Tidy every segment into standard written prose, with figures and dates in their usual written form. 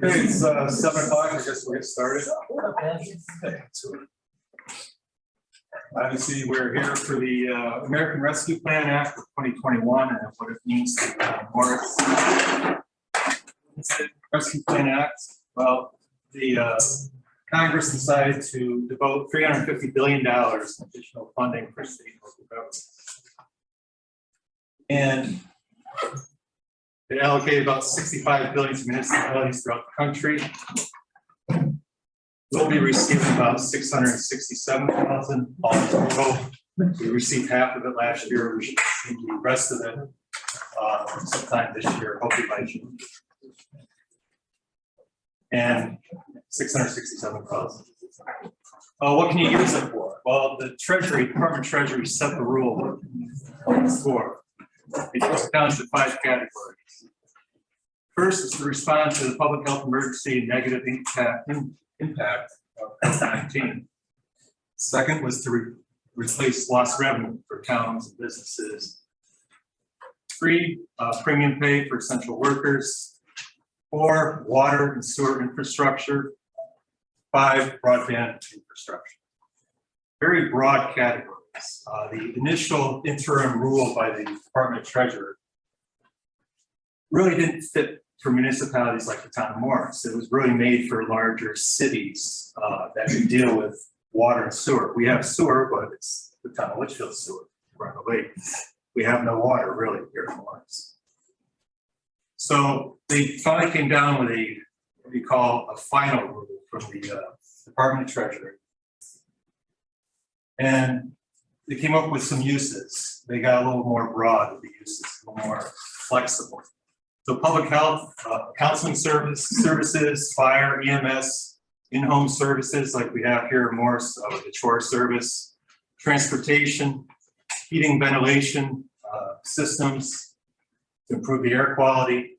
Okay, it's 7 o'clock. I guess we'll get started. Obviously, we're here for the American Rescue Plan Act of 2021 and what it means to Morris. Rescue Plan Act. Well, the Congress decided to devote $350 billion in additional funding for state and local governments. And they allocated about $65 billion to municipalities throughout the country. We'll be receiving about $667,000 all total. We received half of it last year. We should receive the rest of it sometime this year, hopefully by June. And $667,000. What can you use it for? Well, the Department of Treasury set the rule for. It goes down to 5 categories. First is to respond to the public health emergency and negative impact of COVID-19. Second was to replace lost revenue for towns and businesses. 3, premium pay for essential workers. 4, water and sewer infrastructure. 5, broadband infrastructure. Very broad categories. The initial interim rule by the Department of Treasury really didn't fit for municipalities like the town of Morris. It was really made for larger cities that can deal with water and sewer. We have sewer, but it's the town of Litchfield sewer, right away. We have no water really here in Morris. So they finally came down with what we call a final rule from the Department of Treasury. And they came up with some uses. They got a little more broad with the uses, a little more flexible. So public health, counseling services, fire, EMS, in-home services like we have here in Morris with the chore service, transportation, heating, ventilation systems to improve the air quality,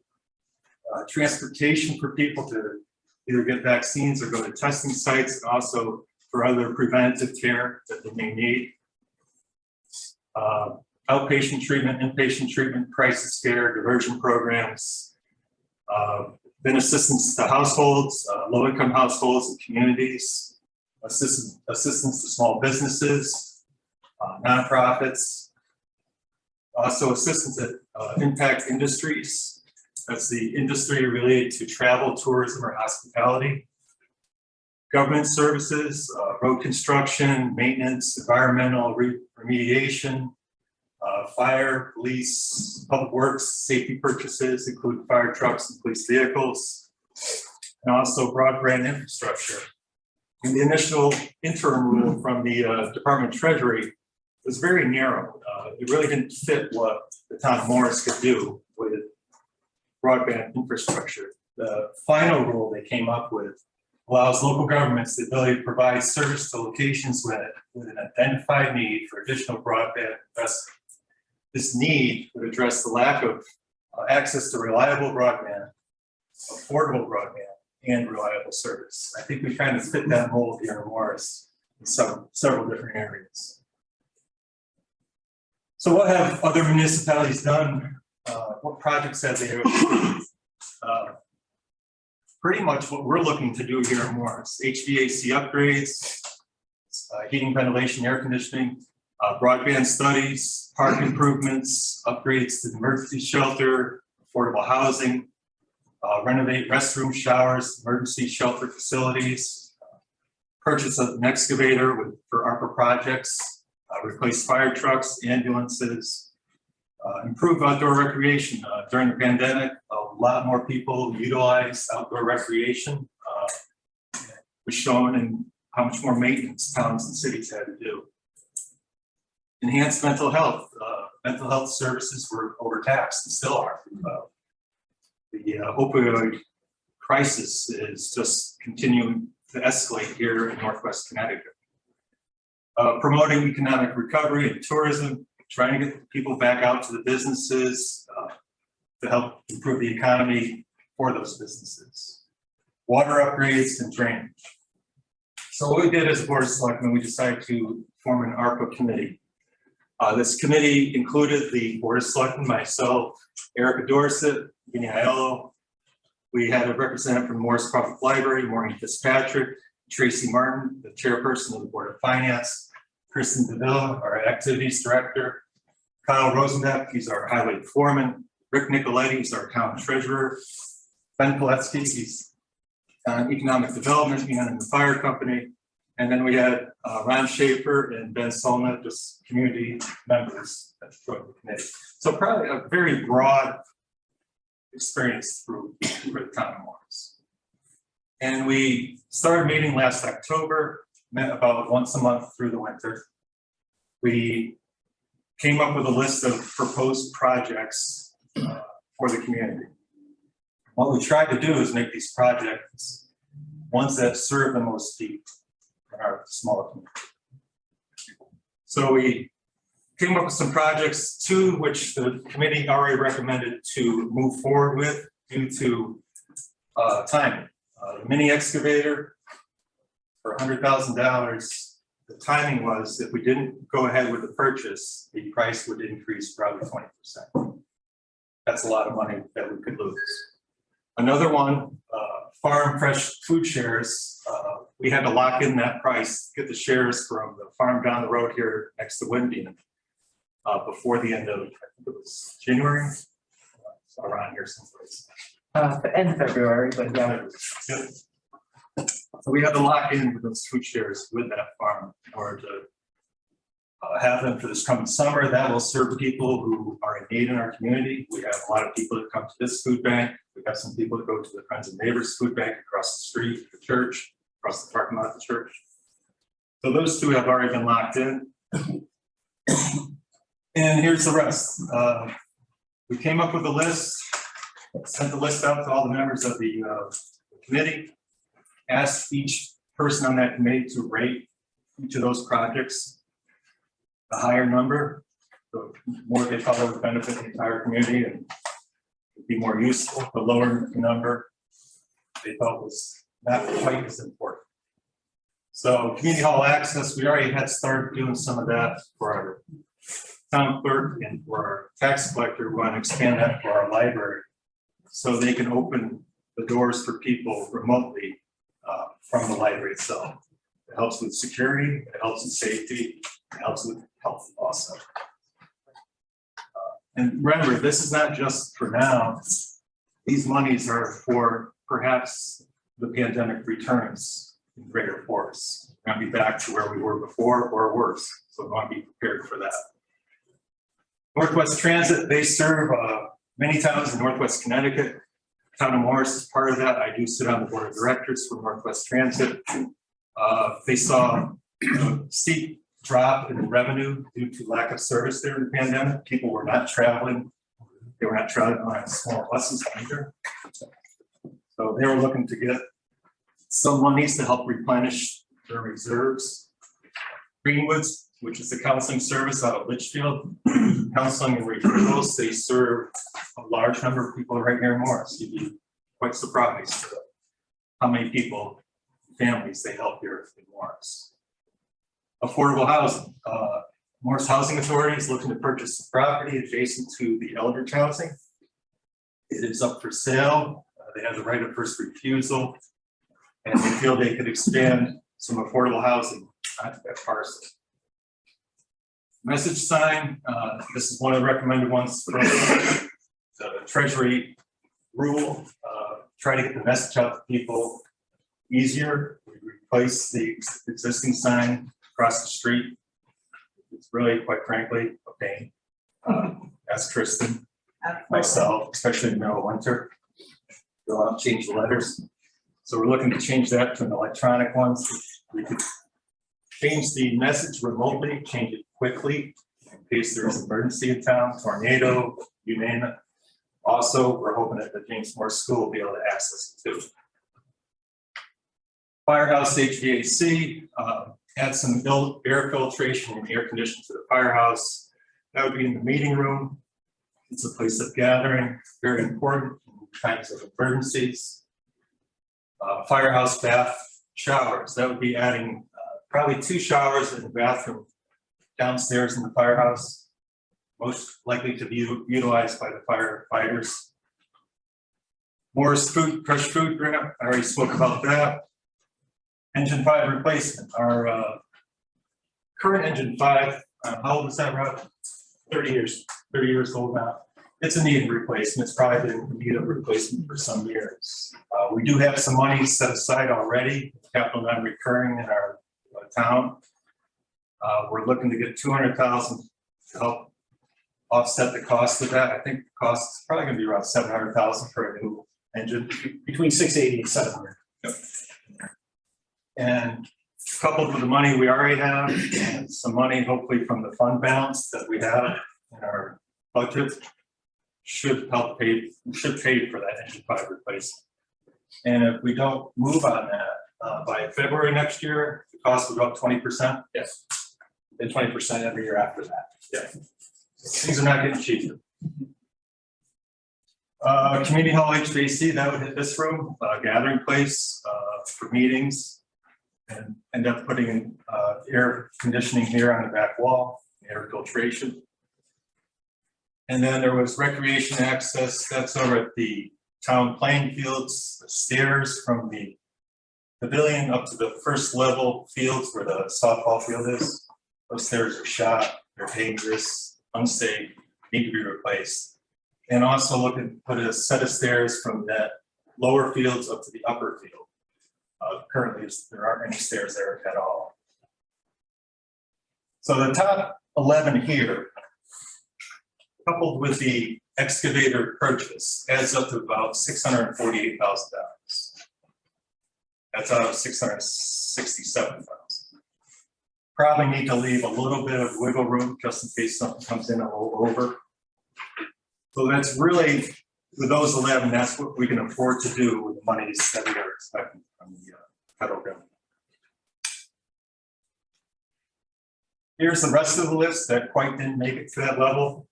transportation for people to either get vaccines or go to testing sites, and also for other preventative care that they may need. Outpatient treatment, inpatient treatment, crisis care, diversion programs, then assistance to households, low-income households and communities, assistance to small businesses, nonprofits, also assistance at impact industries. That's the industry related to travel, tourism, or hospitality. Government services, road construction, maintenance, environmental remediation, fire, police, public works, safety purchases, including fire trucks and police vehicles, and also broadband infrastructure. And the initial interim rule from the Department of Treasury was very narrow. It really didn't fit what the town of Morris could do with broadband infrastructure. The final rule they came up with allows local governments the ability to provide service to locations with an identified need for additional broadband investment. This need would address the lack of access to reliable broadband, affordable broadband, and reliable service. I think we kind of fit that mold here in Morris in several different areas. So what have other municipalities done? What projects have they done? Pretty much what we're looking to do here in Morris: HVAC upgrades, heating, ventilation, air conditioning, broadband studies, park improvements, upgrades to the emergency shelter, affordable housing, renovate restroom, showers, emergency shelter facilities, purchase of an excavator for ARPA projects, replace fire trucks, ambulances, improve outdoor recreation. During the pandemic, a lot more people utilize outdoor recreation. It was shown in how much more maintenance towns and cities had to do. Enhanced mental health. Mental health services were overtaxed and still are. The opioid crisis is just continuing to escalate here in Northwest Connecticut. Promoting economic recovery and tourism, trying to get people back out to the businesses to help improve the economy for those businesses. Water upgrades and drainage. So what we did as a board of selectmen, we decided to form an ARPA committee. This committee included the board of selectmen, myself, Erica Dorset, Vinnie Aiello, We had a representative from Morris Public Library, Maureen Fitzpatrick, Tracy Martin, the chairperson of the Board of Finance, Kristen DeVille, our activities director, Kyle Rosenbeck, he's our highway foreman, Rick Nicoletti, he's our town treasurer, Ben Koletsky, he's economic development and the fire company. And then we had Ron Schaefer and Ben Solna, just community members that joined the committee. So probably a very broad experience for the town of Morris. And we started meeting last October, met about once a month through the winter. We came up with a list of proposed projects for the community. What we tried to do is make these projects ones that serve the most people in our smaller community. So we came up with some projects, two which the committee already recommended to move forward with due to timing. The mini excavator for $100,000. The timing was if we didn't go ahead with the purchase, the price would increase probably 20%. That's a lot of money that we could lose. Another one, farm fresh food shares. We had to lock in that price, get the shares from the farm down the road here next to Winbean before the end of, I think it was January, it's around here someplace. End of February, but yeah. Yep. So we had to lock in with those food shares with that farm in order to have them for this coming summer. That will serve people who are in need in our community. We have a lot of people that come to this food bank. We have some people that go to the Friends and Neighbors food bank across the street, the church, across the parking lot of the church. So those two have already been locked in. And here's the rest. We came up with a list, sent the list out to all the members of the committee, asked each person on that committee to rate each of those projects. The higher number, the more they thought it would benefit the entire community and be more useful. The lower number they thought was not quite as important. So community hall access, we already had started doing some of that for our town clerk and for our tax collector. We want to expand that for our library so they can open the doors for people remotely from the library itself. It helps with security, it helps with safety, it helps with health also. And remember, this is not just for now. These monies are for perhaps the pandemic returns in greater force. We're going to be back to where we were before or worse. So we want to be prepared for that. Northwest Transit, they serve many towns in Northwest Connecticut. Town of Morris is part of that. I do sit on the board of directors for Northwest Transit. They saw a steep drop in revenue due to lack of service during the pandemic. People were not traveling. They were not traveling on small buses either. So they were looking to get some monies to help replenish their reserves. Greenwoods, which is the counseling service out of Litchfield, counseling and referrals, they serve a large number of people right here in Morris. You'd be quite surprised how many people, families they help here in Morris. Affordable housing. Morris Housing Authority is looking to purchase the property adjacent to the Eldridge housing. It is up for sale. They have the right of first refusal, and they feel they could expand some affordable housing onto that parcel. Message sign. This is one of the recommended ones from the Treasury rule. Try to get the message out to people easier. We replace the existing sign across the street. It's really, quite frankly, a pain. Ask Kristen, myself, especially in the middle of winter. Go out and change the letters. So we're looking to change that to an electronic one. So we could change the message remotely, change it quickly in case there's an emergency in town, tornado, you name it. Also, we're hoping that the James Morris School will be able to access it too. Firehouse HVAC, add some air filtration and air conditioning to the firehouse. That would be in the meeting room. It's a place of gathering, very important in times of emergencies. Firehouse bath showers, that would be adding probably 2 showers in the bathroom downstairs in the firehouse, most likely to be utilized by the firefighters. Morris Food, Fresh Food Grant, I already spoke about that. Engine 5 replacement, our current engine 5, how old is that, Rob? 30 years. 30 years old now. It's in need of replacement. It's probably been in need of replacement for some years. We do have some money set aside already, capital non-recurring in our town. We're looking to get $200,000 to help offset the cost of that. I think the cost is probably going to be around $700,000 for a new engine. Between 680 and 700. And coupled with the money we already have and some money hopefully from the fund balance that we have in our budget should help pay for that engine 5 replacement. And if we don't move on that by February next year, the cost will go up 20%. Yes. Then 20% every year after that. Yeah. Things are not getting cheaper. Community hall HVAC, that would hit this room, gathering place for meetings, and end up putting in air conditioning here on the back wall, air filtration. And then there was recreation access, that's over at the town playing fields, the stairs from the pavilion up to the first level fields where the softball field is. Those stairs are shot, they're dangerous, unsafe, need to be replaced. And also looking to put a set of stairs from that lower fields up to the upper field. Currently, there aren't any stairs there at all. So the top 11 here, coupled with the excavator purchase, adds up to about $648,000. That's out of $667,000. Probably need to leave a little bit of wiggle room just in case something comes in a little over. So that's really, with those 11, that's what we can afford to do with the monies that we are expecting from the federal government. Here's the rest of the list that quite didn't make it to that level.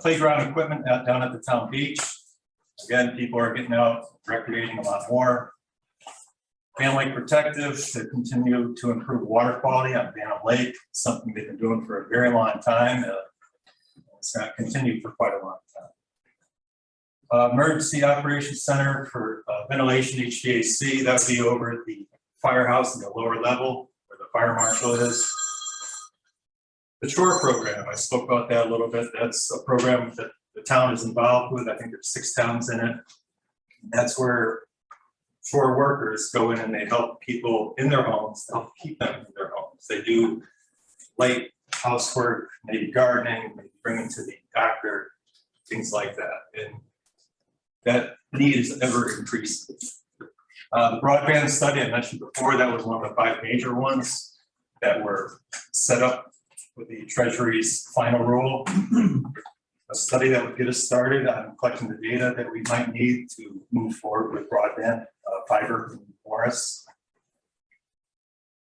Playground equipment down at the town beach. Again, people are getting out, recreating a lot more. Family protective to continue to improve water quality on Banham Lake, something they've been doing for a very long time. It's going to continue for quite a long time. Emergency Operations Center for ventilation HVAC, that would be over at the firehouse in the lower level where the fire marshal is. The Shore program, I spoke about that a little bit. That's a program that the town is involved with. I think there's 6 towns in it. That's where shore workers go in and they help people in their homes, help keep them in their homes. They do light housework, maybe gardening, maybe bring them to the doctor, things like that. And that need is ever increasing. The broadband study I mentioned before, that was one of the 5 major ones that were set up with the Treasury's final rule. A study that would get us started on collecting the data that we might need to move forward with broadband fiber in Morris.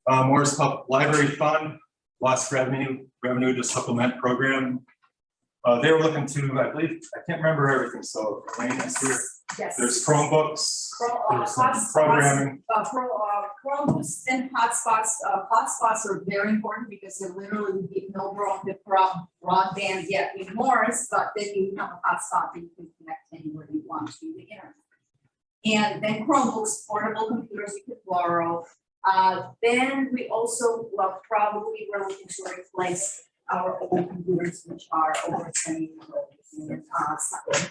Morris Public Library Fund, lost revenue to supplement program. They were looking to, I believe, I can't remember everything, so Elaine is here. Yes. There's Chromebooks, there's some programming. Chromebooks and hotspots. Hotspots are very important because they literally get no broadband yet in Morris, but then you have a hotspot that you can connect anywhere you want to the internet. And then Chromebooks, portable computers you could borrow. Then we also, probably we're looking to replace our old computers, which are over 20 years old, and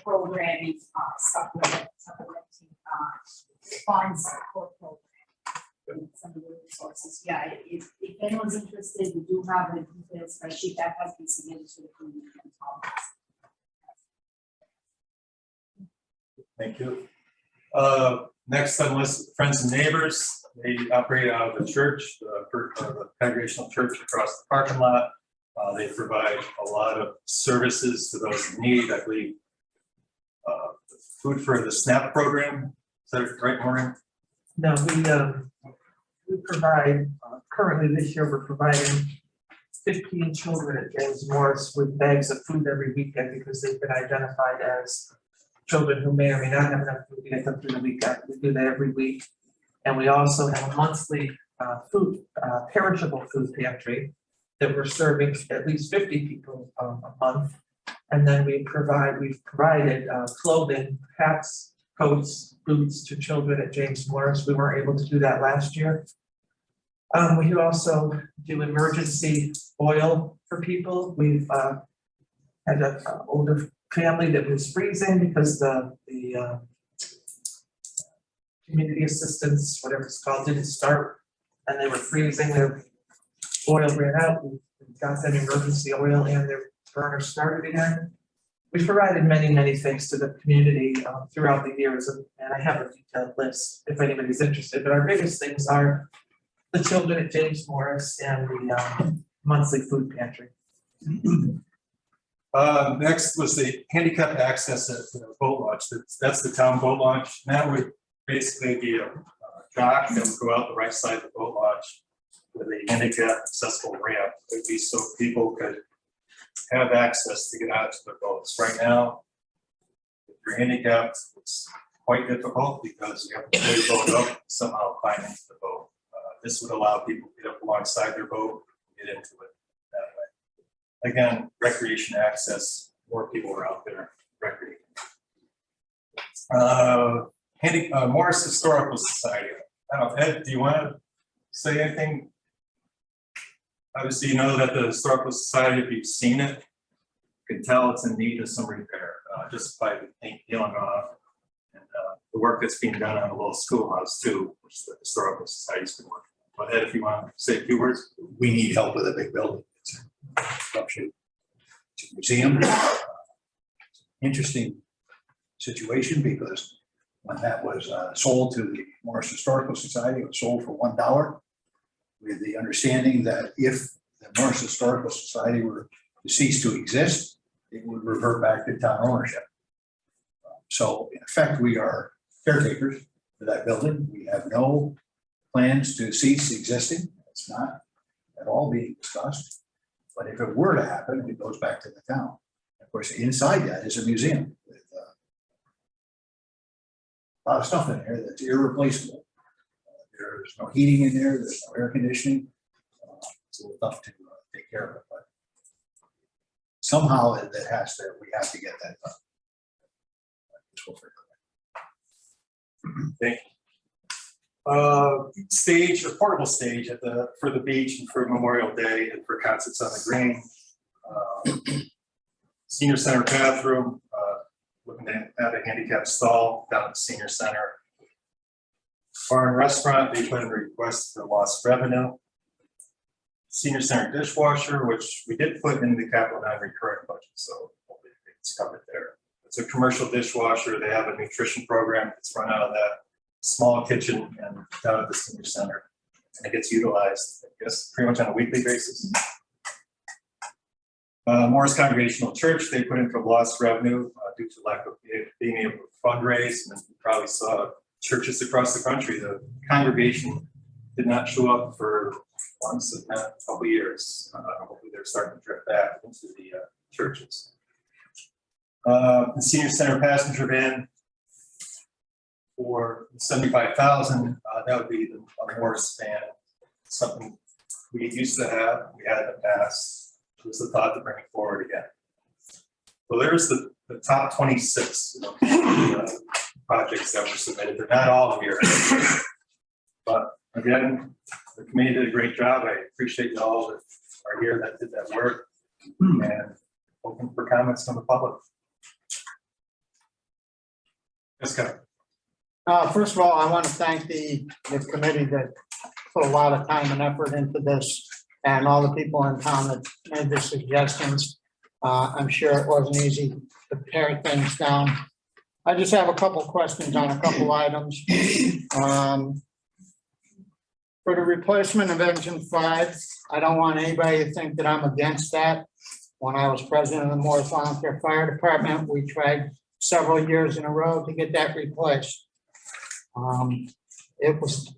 programming, supplementing funds for programs. Some of the resources. Yeah, if anyone's interested, we do have a detailed spreadsheet that has been submitted to the community. Thank you. Next on the list, Friends and Neighbors. They operate out of the church, the Congregational Church across the parking lot. They provide a lot of services to those in need. I believe food for the SNAP program. Is that right, Maureen? No, we provide, currently this year, we're providing 15 children at James Morris with bags of food every weekend because they've been identified as children who may or may not have enough food to get them through the weekend. We do that every week. And we also have a monthly perishable food pantry that we're serving at least 50 people a month. And then we've provided clothing, hats, coats, boots to children at James Morris. We weren't able to do that last year. We also do emergency oil for people. We've had an older family that was freezing because the community assistance, whatever it's called, didn't start, and they were freezing. Their oil ran out. We got them emergency oil, and their burner started again. We've provided many things to the community throughout the years, and I have a detailed list if anybody's interested. But our biggest things are the children at James Morris and the monthly food pantry. Next was the handicap access at the boat launch. That's the town boat launch. And that would basically be a dock that would go out the right side of the boat launch with a handicap accessible ramp. It would be so people could have access to get out to their boats. Right now, if you're handicapped, it's quite difficult because you have to pull your boat up and somehow climb into the boat. This would allow people to get up alongside their boat and get into it that way. Again, recreation access, more people are out there recreating. Morris Historical Society. I don't know, Ed, do you want to say anything? Obviously, you know that the Historical Society, if you've seen it, you can tell it's in need of some repair, just by the paint peeling off. And the work that's being done on the little schoolhouse too, which the Historical Society's been working on. But Ed, if you want to say a few words. We need help with a big building. It's a construction to museum. Interesting situation because when that was sold to the Morris Historical Society, it was sold for $1 with the understanding that if the Morris Historical Society were to cease to exist, it would revert back to town ownership. So in effect, we are caretakers for that building. We have no plans to cease existing. It's not at all being discussed. But if it were to happen, it goes back to the town. Of course, inside that is a museum with a lot of stuff in there that's irreplaceable. There's no heating in there. There's no air conditioning. It's a little tough to take care of it, but somehow we have to get that done. We'll figure it out. Thank you. Stage, a portable stage for the beach and for Memorial Day and for concerts on the green. Senior center bathroom, looking to add a handicap stall down at the senior center. Bar and restaurant, they put in a request for lost revenue. Senior center dishwasher, which we did put in the capital non-recurring budget, so hopefully it's covered there. It's a commercial dishwasher. They have a nutrition program that's run out of that small kitchen and down at the senior center. And it gets utilized, I guess, pretty much on a weekly basis. Morris Congregational Church, they put in for lost revenue due to lack of being able to fundraise. And you probably saw churches across the country. The congregation did not show up for once in a couple of years. Hopefully they're starting to drift back into the churches. The senior center passenger van for $75,000. That would be the Morris van, something we used to have. We had in the past. It was the thought to bring it forward again. So there's the top 26 projects that were submitted. They're not all here, but again, the committee did a great job. I appreciate you all that are here that did that work, and open for comments from the public. Let's go. First of all, I want to thank the committee that put a lot of time and effort into this, and all the people in town that made the suggestions. I'm sure it wasn't easy to pare things down. I just have a couple questions on a couple items. For the replacement of engine 5, I don't want anybody to think that I'm against that. When I was president of the Morris Volunteer Fire Department, we tried several years in a row to get that replaced. It was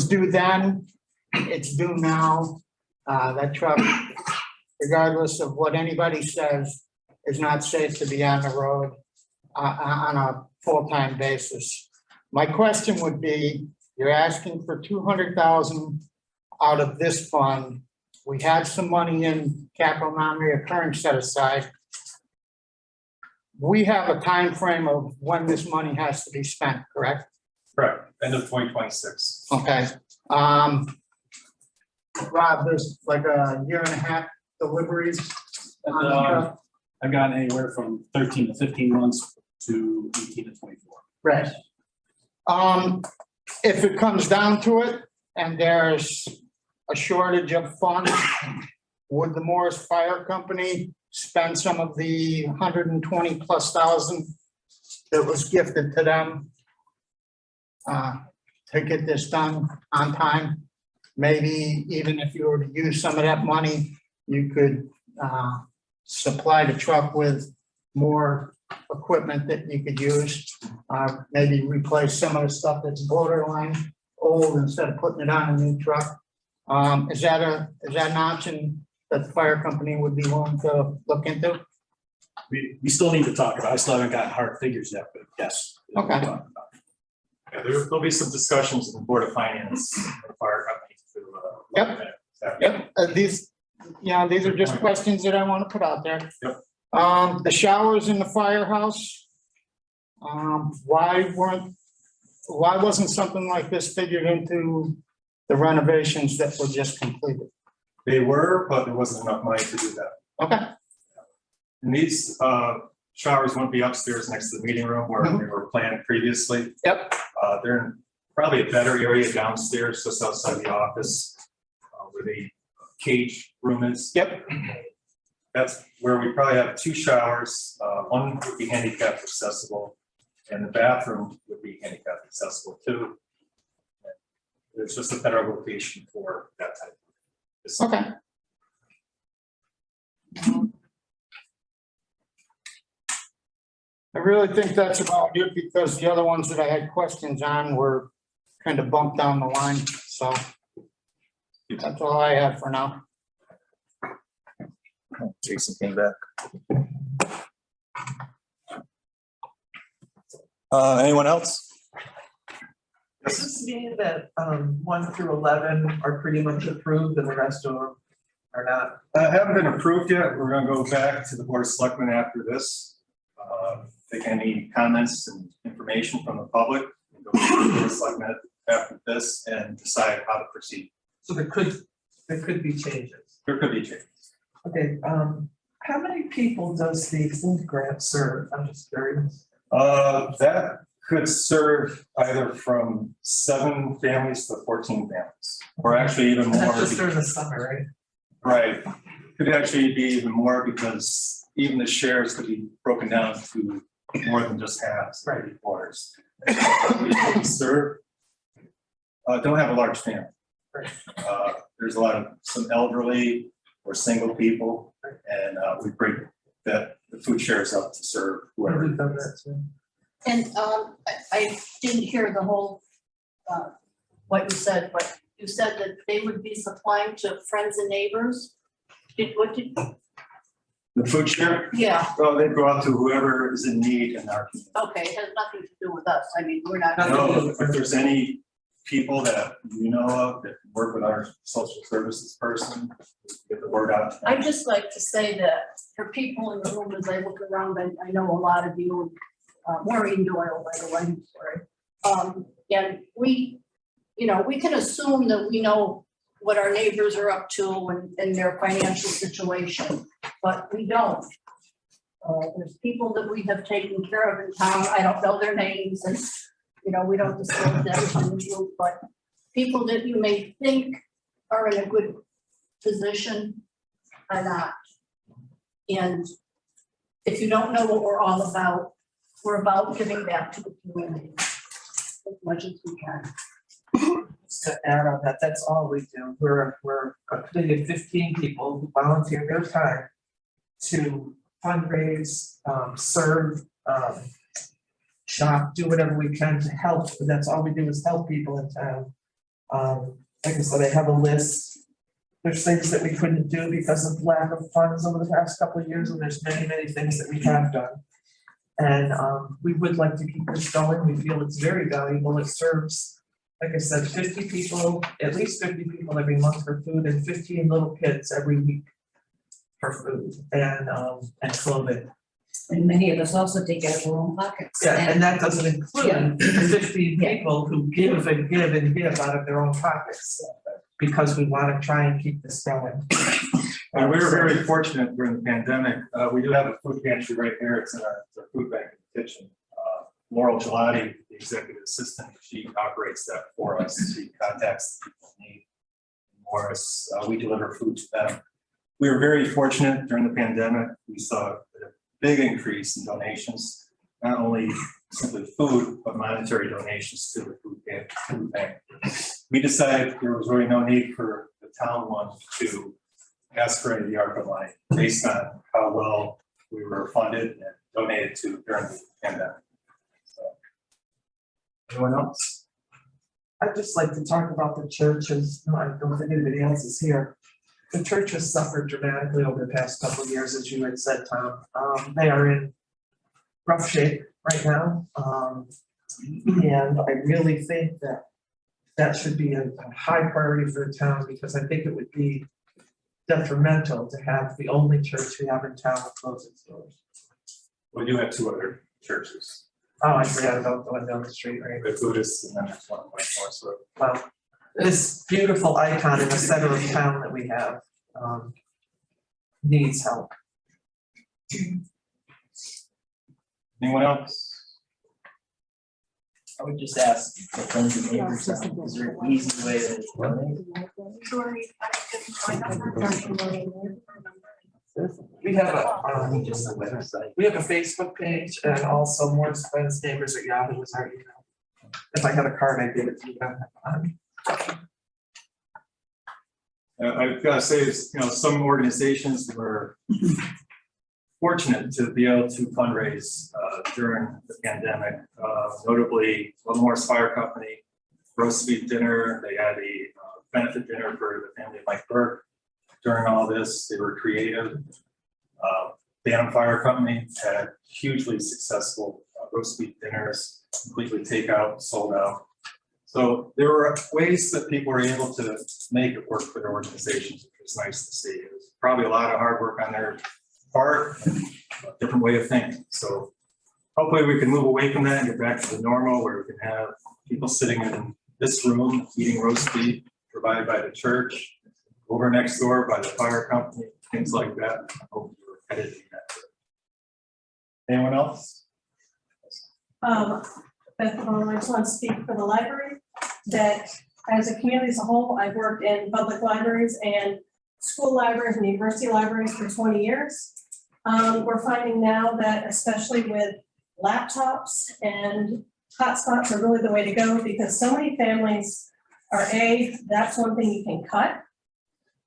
due then, it's due now. That truck, regardless of what anybody says, is not safe to be on the road on a full-time basis. My question would be, you're asking for $200,000 out of this fund. We had some money in capital non-reoccurring set aside. we have a time frame of when this money has to be spent, correct? Correct, end of 2026. Okay, Rob, there's like a year and a half deliveries. on the truck. I've gotten anywhere from 13 to 15 months to 18 to 24. Right. If it comes down to it and there's a shortage of funds, would the Morris Fire Company spend some of the 120,000+ that was gifted to them to get this done on time? Maybe even if you were to use some of that money, you could supply the truck with more equipment that you could use. Maybe replace some of the stuff that's borderline old instead of putting it on a new truck. Is that an option that the fire company would be willing to look into? We still need to talk about it. I still haven't gotten hard figures yet, but yes. Okay. Yeah, there'll be some discussions in the Board of Finance, and the fire company to. Yep, these are just questions that I want to put out there. Yep. The showers in the firehouse, why wasn't something like this figured into the renovations that were just completed? They were, but there wasn't enough money to do that. Okay, And these showers won't be upstairs next to the meeting room where they were planned previously. yep, They're in probably a better area downstairs, just outside the office, where the cage room is. yep, That's where we probably have 2 showers. One would be handicap accessible, and the bathroom would be handicap accessible too. It's just a better location for that type of facility. okay. I really think that's about it because the other ones that I had questions on were kind of bumped down the line, so that's all I have for now. Jason came back. Anyone else? Does this mean that 1 through 11 are pretty much approved and the rest of them are not? Haven't been approved yet. We're gonna go back to the Board of Selectmen after this. Take any comments and information from the public, and go to the Board of Selectmen after this and decide how to proceed. So there could be changes. There could be changes. Okay, how many people does the food grant serve? I'm just curious. That could serve either from 7 families to 14 families, or actually even And that's more. just during the summer, right? Right, could actually be even more because even the shares could be broken down to more than just halves, Right. 3/4. Serve, don't have a large family. Right. There's a lot of some elderly or single people, and we break the food shares up to serve whoever. We've done that too. And I didn't hear the whole, what you said, but you said that they would be supplying to friends and neighbors? The food share, Yeah, well, they go out to whoever is in need in our community. okay, it has nothing to do with us. I mean, we're not. No, if there's any people that you know of that work with our social services person, get the word out. I'd just like to say that for people in the room, as I look around, I know a lot of you, Maureen Doyle, by the way, I'm sorry. And we can assume that we know what our neighbors are up to and their financial situation, but we don't. There's people that we have taken care of in town. I don't know their names and, we don't disclose them in the group, but people that you may think are in a good position are not. And if you don't know what we're all about, we're about giving back to the community as much as we can. Just to add on that, that's all we do. We're a committee of 15 people who volunteer their time to fundraise, serve, shop, do whatever we can to help. But that's all we do is help people in town. Like I said, I have a list. There's things that we couldn't do because of lack of funds over the past couple of years, and there's many, many things that we have done. And we would like to keep this going. We feel it's very valuable. It serves, like I said, 50 people, at least 50 people every month for food, and 15 little kids every week for food and clothing. And many of us also take out of our own pockets. Yeah, and that doesn't include the 15 Yeah. people who give and give and give out of their own pockets. Because we want to try and keep this going. And we were very fortunate during the pandemic. We do have a food pantry right here. It's in our food bank in the kitchen. Laurel Gelati, the executive assistant, she operates that for us. She contacts the people in need. Morris, we deliver food to them. We were very fortunate during the pandemic. We saw a big increase in donations, not only simply food, but monetary donations to the food bank. We decided there was really no need for the town one to ask for any of the ARPA money based on how well we were funded and donated to during the pandemic. So, anyone else? I'd just like to talk about the churches. No, I don't think anybody else is here. The church has suffered dramatically over the past couple of years, as you had said, Tom. They are in rough shape right now. And I really think that that should be a high priority for the town, because I think it would be detrimental to have the only church we have in town close its doors. We do have two other churches, Oh, I forgot about the one down the street, right? the Buddhist and then there's one more. So Well, this beautiful icon in the center of town that we have needs help. anyone else? I would just ask the friends and neighbors, is there an easy way to donate? We have a, Just the website. we have a Facebook page, and also Morris Friends Neighbors at Yahoo is our email. If I had a card, I'd give it to you. I've got to say, some organizations were fortunate to be able to fundraise during the pandemic. Notably, the Morris Fire Company, roast beef dinner. They had a benefit dinner for the family of Mike Burke. During all this, they were creative. Bantam Fire Company had hugely successful roast beef dinners, completely takeout, sold out. So there were ways that people were able to make it work for their organizations, which was nice to see. It was probably a lot of hard work on their part, and a different way of thinking. So hopefully we can move away from that and get back to the normal, where we can have people sitting in this room eating roast beef provided by the church, over next door by the fire company, things like that. I hope we're headed in that direction. Anyone else? Beth, I just want to speak for the library, that as a community as a whole, I've worked in public libraries and school libraries and university libraries for 20 years. We're finding now that, especially with laptops and hotspots, are really the way to go, because so many families are, that's one thing you can cut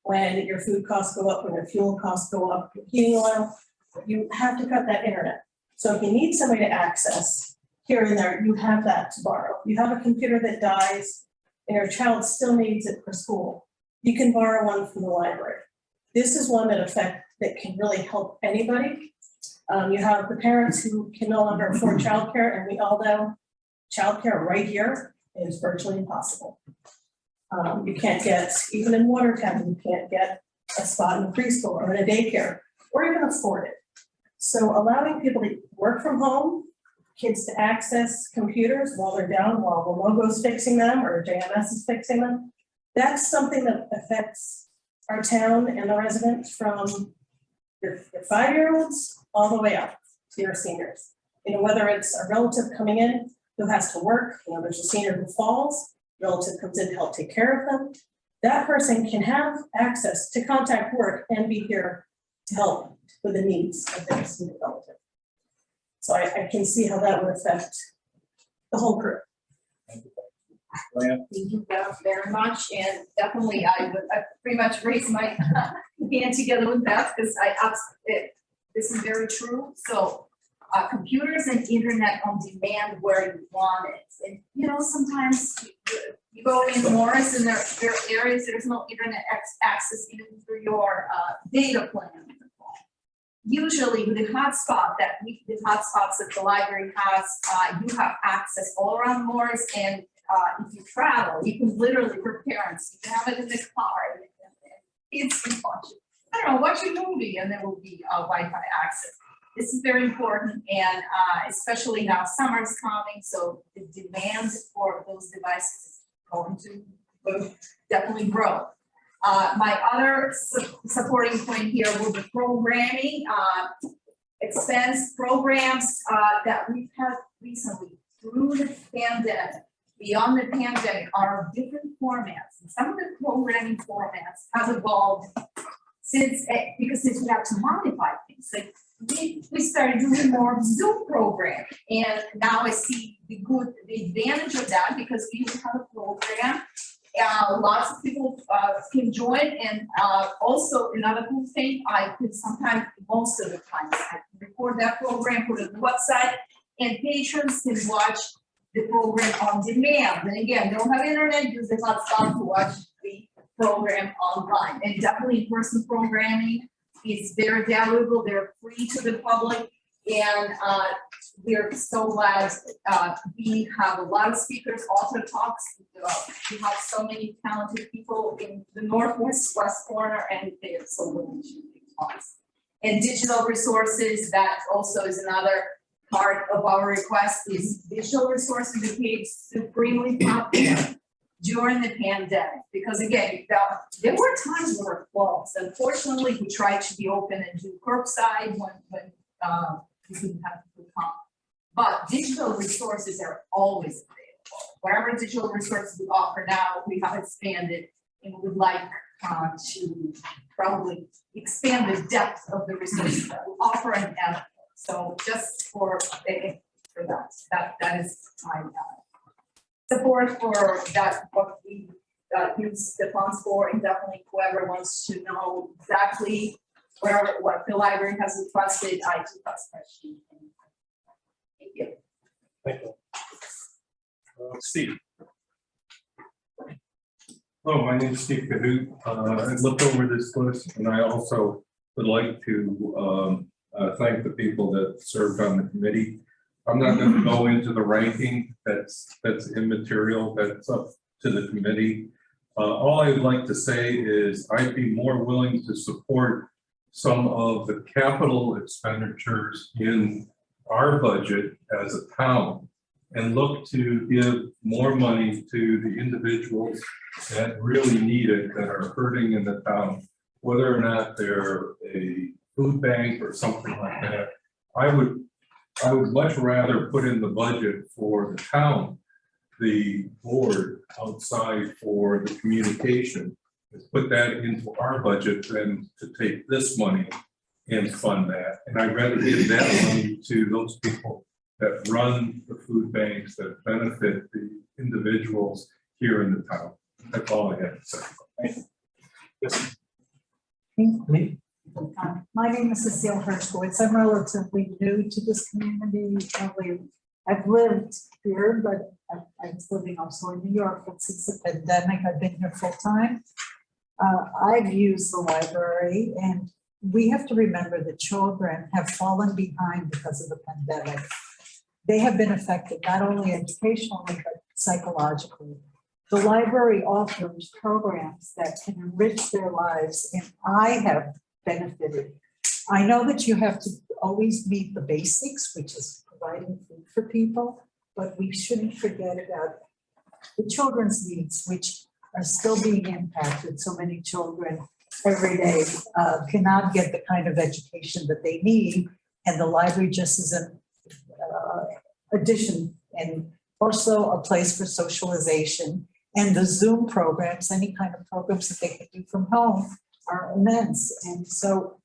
when your food costs go up, when your fuel costs go up, your heating oil, you have to cut that internet. So if you need somebody to access here and there, you have that to borrow. You have a computer that dies and your child still needs it for school, you can borrow one from the library. This is one that can really help anybody. You have the parents who can no longer afford childcare, and we all know childcare right here is virtually impossible. You can't get, even in Watertown, you can't get a spot in a preschool or in a daycare, or even afford it. So allowing people to work from home, kids to access computers while they're down, while the logo's fixing them or JMS is fixing them, that's something that affects our town and the residents, from your 5-year-olds all the way up to your seniors. Whether it's a relative coming in who has to work, there's a senior who falls, relative comes in to help take care of them. That person can have access to contact work and be here to help with the needs of their senior relative. So I can see how that would affect the whole group. Thank you very much, and definitely I pretty much raised my hand together with Beth, because this is very true. So computers and internet on demand where you want it. And sometimes you go in Morris and there are areas there's no internet access even through your data plan. Usually with the hotspot the hotspots that the library has, you have access all around Morris, and if you travel, you can literally, for parents, you can have it in the car, and kids can watch it. I don't know, watch a movie, and there will be Wi-Fi access. this is very important, and especially now summer is coming, so the demand for those devices is going to definitely grow. My other supporting point here will be programming, expense programs that we've had recently through the pandemic, beyond the pandemic, are different formats. And some of the programming formats have evolved since we have to modify things. Like we started doing more Zoom programming, and now I see the advantage of that because we have a program. Lots of people can join, and also another cool thing, I could sometimes, most of the time, I can record that program, put it on the website, and patrons can watch the program on demand. And again, they don't have internet, use the hotspot to watch the program online. And definitely in-person programming is very valuable. They're free to the public, and we're so glad we have a lot of speakers, author talks. We have so many talented people in the northwest corner, and they're so willing to do talks. And digital resources, that also is another part of our request, is digital resources became supremely popular during the pandemic, because again, there were times where it closed. Unfortunately, we tried to be open and do curbside when we didn't have to come. But digital resources are always available. Whatever digital resources we offer now, we have expanded, and we would like to probably expand the depth of the resources that we offer and add. So just for that is my support for that, what we use the funds for, and definitely whoever wants to know exactly what the library has requested, I do that spreadsheet. Thank you. Thank you. Steve. Hello, my name is Steve Cahoot. I looked over this list, and I also would like to thank the people that served on the committee. I'm not going to go into the ranking. That's immaterial. That's up to the committee. All I would like to say is I'd be more willing to support some of the capital expenditures in our budget as a town and look to give more money to the individuals that really need it, that are hurting in the town, whether or not they're a food bank or something like that. I would much rather put in the budget for the town, the board outside for the communication, put that into our budget than to take this money and fund that. And I'd rather give that money to those people that run the food banks that benefit the individuals here in the town. That's all I have to say. Thank you. Yes. Me? My name is Cecile Hershkowitz. I'm relatively new to this community. I've lived here, but I was living also in New York. But since the pandemic, I've been here full time. I've used the library, and we have to remember that children have fallen behind because of the pandemic. They have been affected not only educationally, but psychologically. The library offers programs that can enrich their lives, and I have benefited. I know that you have to always meet the basics, which is providing food for people, but we shouldn't forget about the children's needs, which are still being impacted. So many children every day cannot get the kind of education that they need, and the library just is an addition, and also a place for socialization. And the Zoom programs, any kind of programs that they can do from home, are immense. And so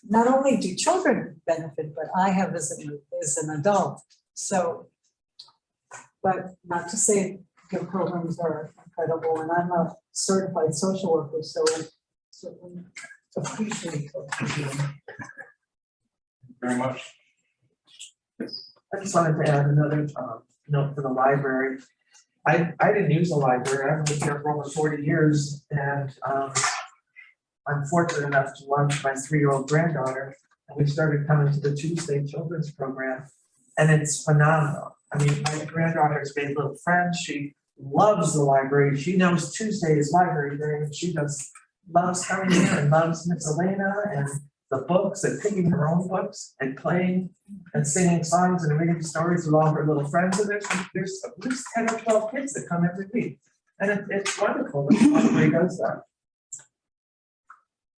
not only do children benefit, but I have as an adult. So, but not to say your programs are incredible, and I'm a certified social worker, so I certainly appreciate what you're doing. Very much. I just wanted to add another note for the library. I didn't use the library. I've lived here for over 40 years, and I'm fortunate enough to launch my 3-year-old granddaughter, and we started coming to the Tuesday Children's Program, and it's phenomenal. I mean, my granddaughter's made little friends. She loves the library. She knows Tuesday is library day, and she just loves coming here and loves Miss Elena, and the books and picking her own books and playing and singing songs and reading stories with all her little friends. And there's at least 10 or 12 kids that come every week. And it's wonderful that somebody does that.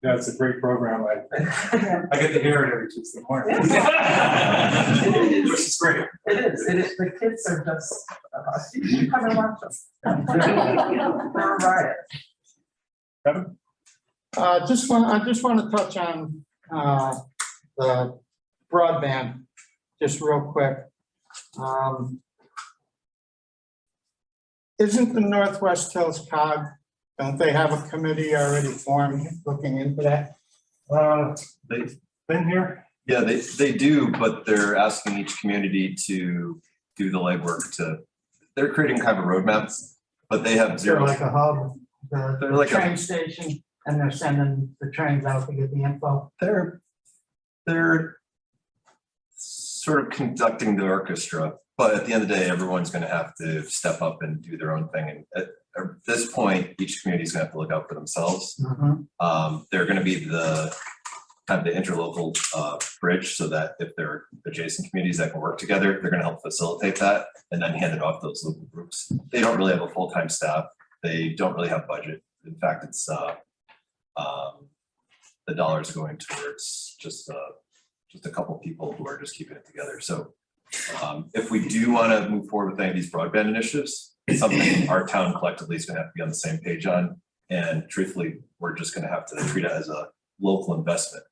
Yeah, it's a great program. I get to hear it every Tuesday morning. It is. Which is great. It is. The kids are just, you should come and watch them. They're a riot. Kevin? I just want to touch on the broadband, just real quick. Isn't the Northwest Hills COG, don't they have a committee already formed looking into that? They've been here. Yeah, they do, but they're asking each community to do the legwork they're creating kind of a roadmap, but they have They're zero. like a hub, the They're like a- train station, and they're sending the trains out to get the info. They're sort of conducting the orchestra, but at the end of the day, everyone's gonna have to step up and do their own thing. And at this point, each community's gonna have to look out for themselves. They're gonna be the kind of the interlocal bridge, so that if there are adjacent communities that can work together, they're gonna help facilitate that and then hand it off to those local groups. They don't really have a full-time staff. They don't really have budget. In fact, it's the dollars going towards just a couple people who are just keeping it together. So if we do want to move forward with any of these broadband initiatives, it's something our town collectively is going to have to be on the same page on. And truthfully, we're just going to have to treat it as a local investment.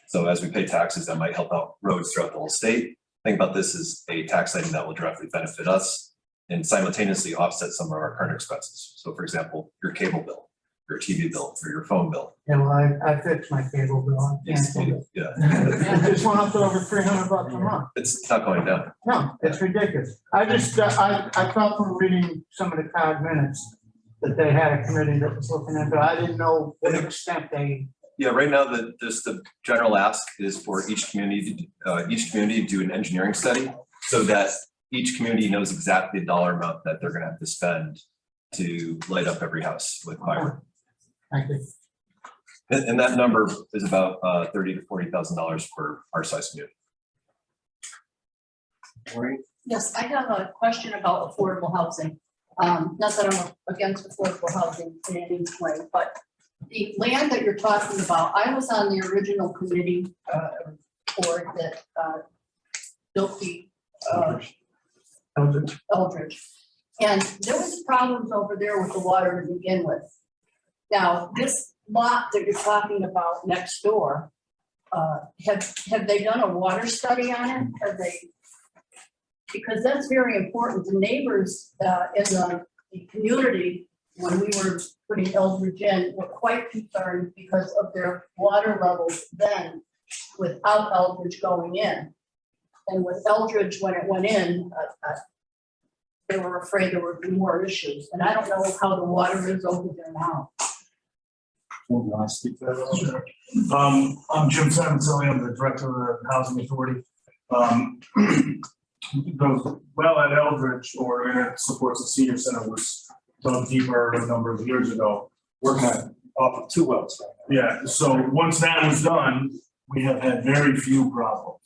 So as we pay taxes, that might help out roads throughout the whole state. Think about this as a tax item that will directly benefit us and simultaneously offset some of our current expenses. So for example, your cable bill, your TV bill, or your phone bill. Yeah, well, I fixed my cable bill. I canceled it. Yeah, It just went up to over $300 a month. it's not going down. No, it's ridiculous. I just, I thought from reading some of the COG minutes that they had a committee that was looking into it. I didn't know what extent they. Yeah, right now, the general ask is for each community to do an engineering study so that each community knows exactly the dollar amount that they're gonna have to spend to light up every house with fiber. Thank you. And that number is about $30,000 to $40,000 for our size community. Yes, I have a question about affordable housing. Not that I'm against affordable housing in any way, but the land that you're talking about, I was on the original committee board that built the Eldridge. And there was problems over there with the water to begin with. Now, this lot that you're talking about next door, have they done a water study on it? Have they? Because that's very important. The neighbors in the community, when we were putting Eldridge in, were quite concerned because of their water levels then without Eldridge going in. And with Eldridge, when it went in, they were afraid there would be more issues. And I don't know how the water is over there now. I'm Jim Samuselli, I'm the director of the Housing Authority. The well at Eldridge, or it supports the senior center, was dug deeper a number of years ago. Working on off of 2 wells right now. Yeah, so once that was done, we have had very few problems.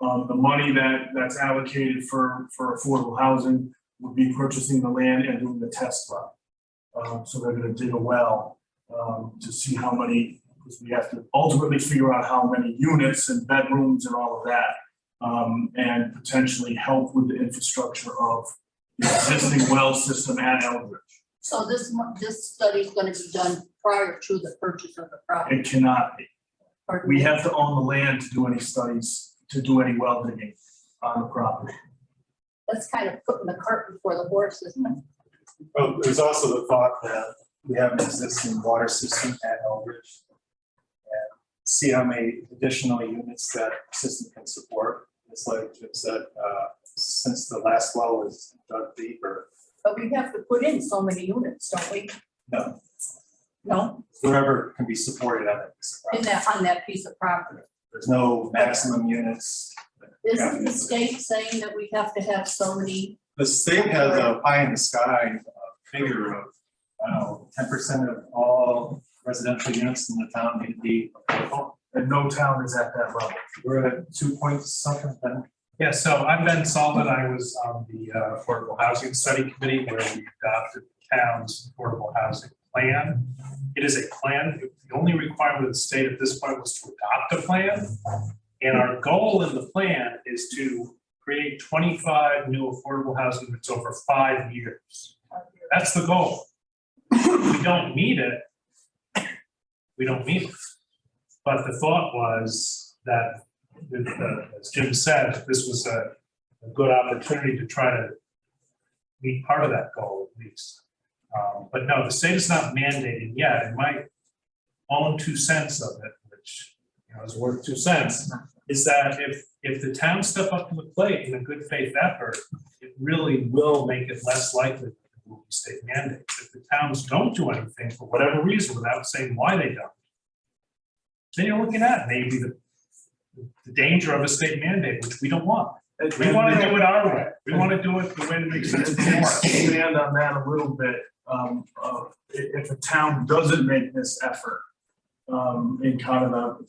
The money that's allocated for affordable housing would be purchasing the land and doing the test well. So they're gonna dig a well to see how many, because we have to ultimately figure out how many units and bedrooms and all of that. And potentially help with the infrastructure of the existing well system at Eldridge. So this study is going to be done prior to the purchase of the property. It cannot be. Pardon We me? have to own the land to do any studies, to do any well digging on the property. That's kind of putting the cart before the horse, isn't it? Well, there's also the thought that we have an existing water system at Eldridge. And see how many additional units that system can support. It's like Jim said, since the last well was dug deeper, But we have to put in so many units, don't we? no, No, whatever can be supported on it. on that piece of property. There's no maximum units. Isn't the state saying that we have to have so many? The state has a pie in the sky figure of, I don't know, 10% of all residential units in the town need to be affordable. and no town is at that level. We're at 2 points something then. Yeah, so I'm Ben Salvin. I was on the Affordable Housing Study Committee where we adopted the town's affordable housing plan. It is a plan. The only requirement of the state at this point was to adopt a plan. And our goal in the plan is to create 25 new affordable housing units over 5 years. That's the goal. If we don't meet it, we don't meet it. But the thought was that, as Jim said, this was a good opportunity to try to meet part of that goal at least. But no, the state is not mandating yet. And my own 2 cents of it, which is worth 2 cents, is that if the towns step up to the plate in a good faith effort, it really will make it less likely that there will be state mandates. If the towns don't do anything for whatever reason without saying why they don't, then you're looking at maybe the danger of a state mandate, which we don't want. We want to do it our way. We want to do it the way that makes sense for us. Expand on that a little bit. If a town doesn't make this effort in kind of the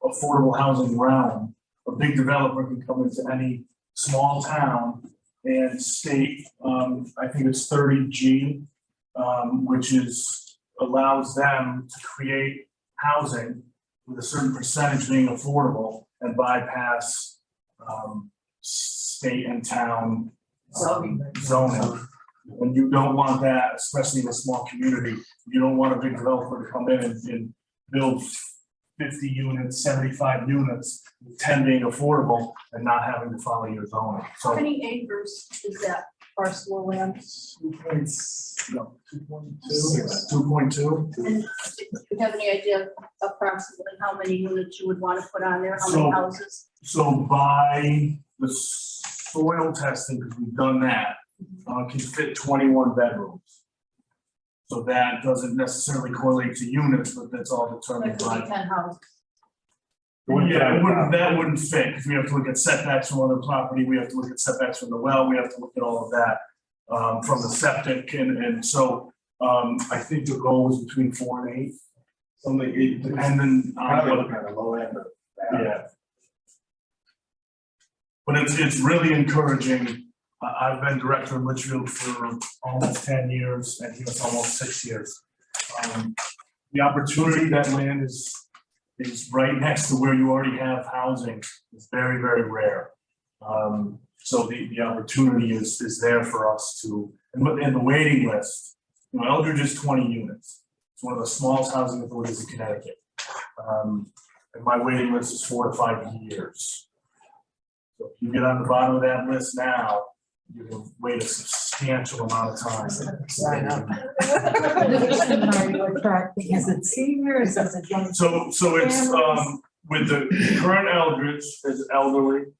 affordable housing realm, a big developer can come into any small town and state, I think it's 30G, which allows them to create housing with a certain percentage being affordable and bypass state and town zoning. And you don't want that, especially in a small community. You don't want a big developer to come in and build 50 units, 75 units, 10 being affordable and not having to follow your zoning. How So many acres is that parcel of land? 2.2. 2.2. And do you have any idea approximately how many units you would want to put on there, how So- many houses? So by the soil testing, because we've done that, can fit 21 bedrooms. So that doesn't necessarily correlate to units, but that's all That determined could be by. 10 houses. Yeah, that wouldn't fit, because we have to look at setbacks from other property, we have to look at setbacks from the well, we have to look at all of that. From the septic, and so, I think the goal was between 4 and 8. Something, depending on what. Kind of low end of that. Yeah. But it's really encouraging. I've been director in Litchfield for almost 10 years, and he was almost 6 years. The opportunity, that land is right next to where you already have housing, is very, very rare. So the opportunity is there for us to, and the waiting list, Eldridge is 20 units. It's one of the smallest housing authorities in Connecticut. And my waiting list is 4 to 5 years. So if you get on the bottom of that list now, you can wait a substantial amount of time. Are you attracting, is it seniors, is it young? So it's, with the current Eldridge is elderly,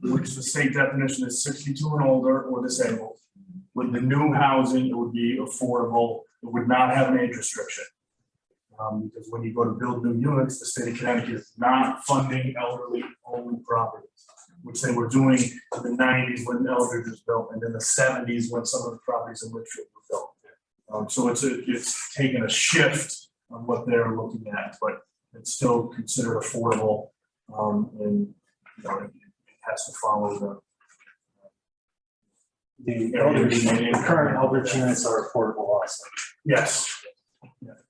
which the state definition is 62 and older or disabled. With the new housing, it would be affordable, it would not have an age restriction. Because when you go to build new units, the state of Connecticut is not funding elderly only properties, which they were doing in the 90s when Eldridge was built, and in the 70s when some of the properties in Litchfield were built. So it's taken a shift on what they're looking at, but it's still considered affordable, and it has to follow The current Eldridge units are affordable also. yes.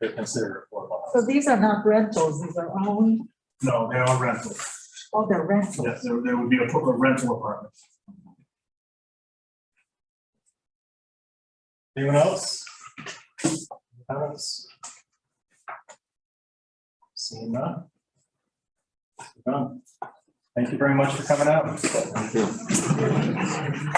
They're considered affordable. So these are not rentals, these are owned, No, they are rental. oh, they're rentals. Yes, there would be a rental apartment. Anyone else? Comments? Seeing none? None. Thank you very much for coming out.